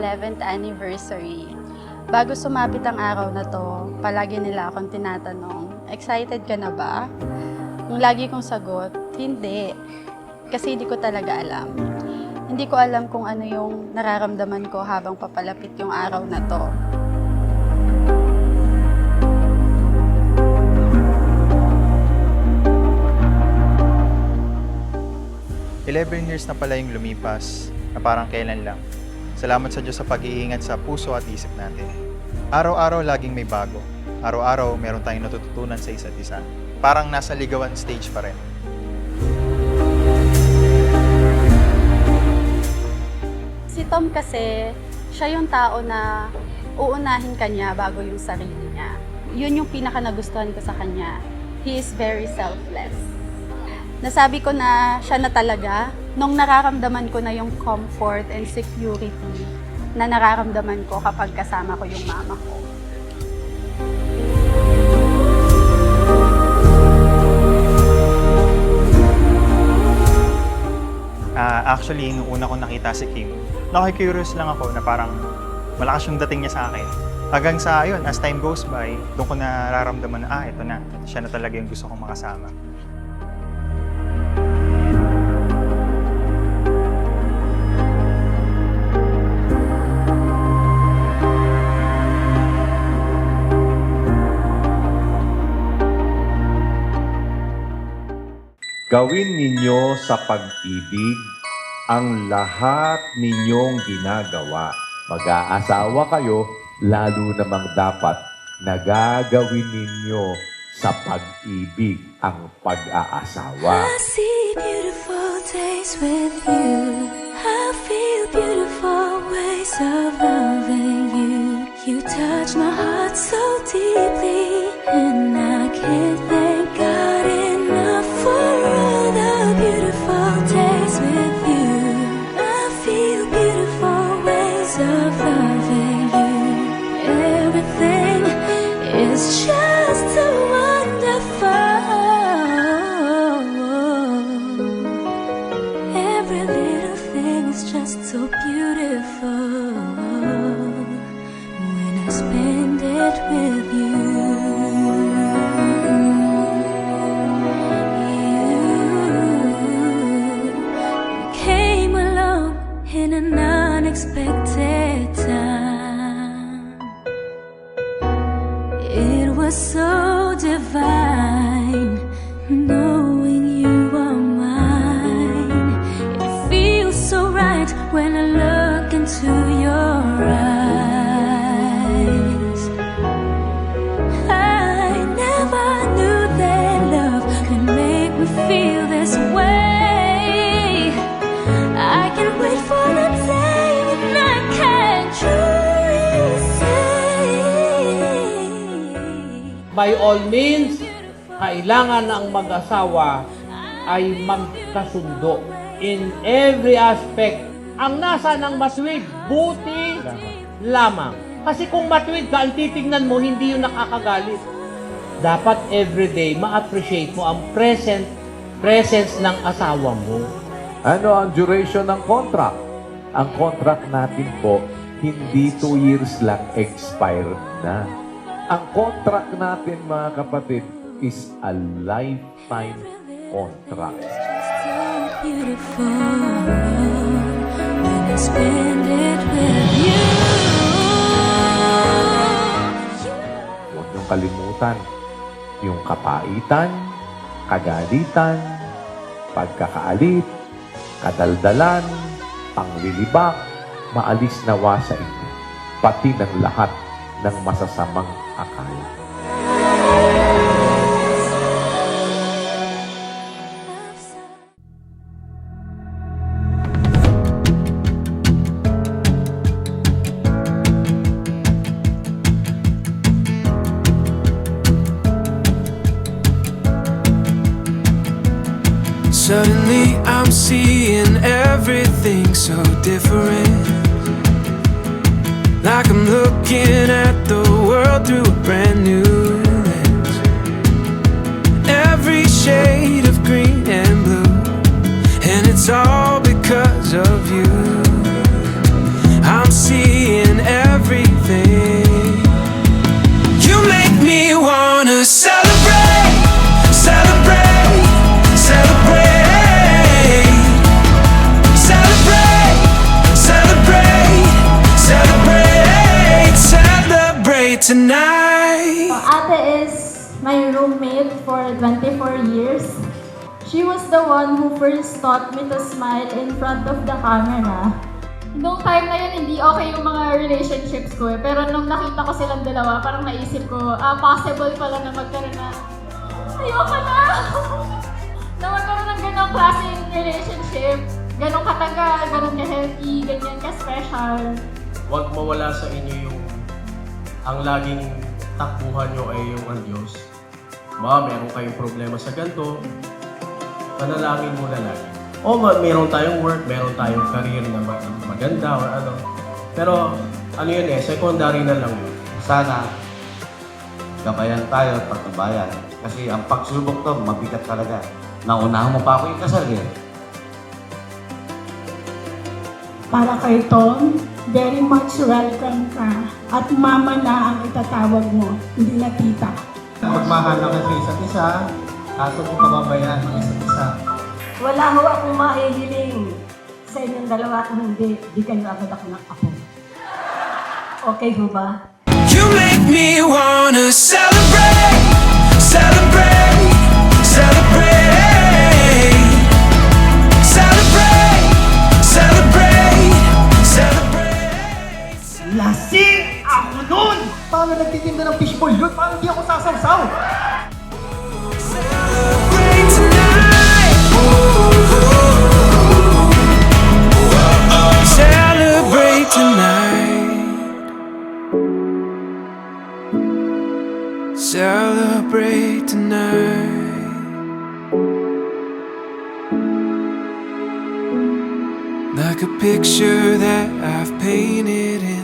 11th anniversary. Bago sumapit ang araw na to, palagi nila akong tinatanong, excited ka na ba? Ang lagi kong sagot, hindi. Kasi hindi ko talaga alam. Hindi ko alam kung ano yung nararamdaman ko habang papalapit yung araw na to. Eleven years na pala yung lumipas na parang kailan lang. Salamat sa Diyos sa pag-iingat sa puso at isip natin. Araw-araw laging may bago. Araw-araw meron tayong natututunan sa isa't isa. Parang nasa ligawan stage pa rin. Si Tom kasi, siya yung tao na uunahin kanya bago yung sarili niya. Yun yung pinaka nagustuhan ko sa kanya. He is very selfless. Nasabi ko na siya na talaga nung nararamdaman ko na yung comfort and security na nararamdaman ko kapag kasama ko yung mama ko. Actually, nung una ko nakita si Kim, nakikurious lang ako na parang malakas yung dating niya sa akin. Hanggang sa, ayun, as time goes by, doon ko nararamdaman na, ito na, siya na talaga yung gusto kong makasama. Gawin ninyo sa pag-ibig ang lahat ninyong ginagawa. Mag-aasawa kayo, lalo namang dapat nagagawin ninyo sa pag-ibig ang pag-aasawa. I see beautiful days with you. I feel beautiful ways of loving you. You touch my heart so deeply, and I can't thank God enough for all the beautiful days with you. I feel beautiful ways of loving you. Everything is just so wonderful. Every little thing is just so beautiful when I spend it with you. You came along in an unexpected time. It was so divine, knowing you are mine. It feels so right when I look into your eyes. I never knew that love could make me feel this way. I can't wait for the day when I can truly say, By all means, kailangan ang mag-asawa ay magkasundo in every aspect. Ang nasa ng matwid, buti lamang. Kasi kung matwid ka, ang titignan mo, hindi yung nakakagalit. Dapat everyday ma-appreciate mo ang presence ng asawa mo. Ano ang duration ng contract? Ang contract natin po, hindi 2 years lang expire na. Ang contract natin, mga kapatid, is a lifetime contract. so beautiful when I spend it with you. Huwag niyong kalimutan yung kapaitan, kagalitan, pagkakaalit, kadaldalan, panglilibak, maalis nawa sa inyo, pati ng lahat ng masasamang akala. Suddenly I'm seeing everything so different. Like I'm looking at the world through a brand new lens. Every shade of green and blue, and it's all because of you. I'm seeing tonight. Ate is my roommate for 24 years. She was the one who first taught me to smile in front of the camera. Noong time na yun, hindi okay yung mga relationships ko eh. Pero nung nakita ko silang dalawa, parang naisip ko, possible pala na magkaroon na, ayoko na! na magkaroon ng ganong klaseng relationship. Ganong katagal, ganong ka-healthy, ganyan ka-special. Huwag mawala sa inyo yung ang laging takbuhan nyo ay yung ang Diyos. Meron kayong problema sa ganito, panalangin mo na lagi. Meron tayong work, meron tayong career na maganda or ano. Pero ano yun secondary na lang yun. Sana gabayan tayo at pagkabayan. Kasi ang pagsubok to, mabigat talaga. Naunahan mo pa ako ikasal eh. Para kay Tom, very much welcome ka. At mama na ang itatawag mo, hindi na tita. Magmahal na kayo sa isa't isa, kaso kung pababayaan ng isa't isa. Wala ho akong mahihiling sa inyong dalawa kung hindi kayo agad ako ng apo. Okay ho ba? You make me wanna celebrate, celebrate, celebrate, celebrate, celebrate, celebrate. Lasing ako nun! Paano nagtitinda ng fishball yun? Paano di ako sasawsaw? Celebrate tonight. Celebrate tonight. Celebrate tonight. Like a picture that I've painted in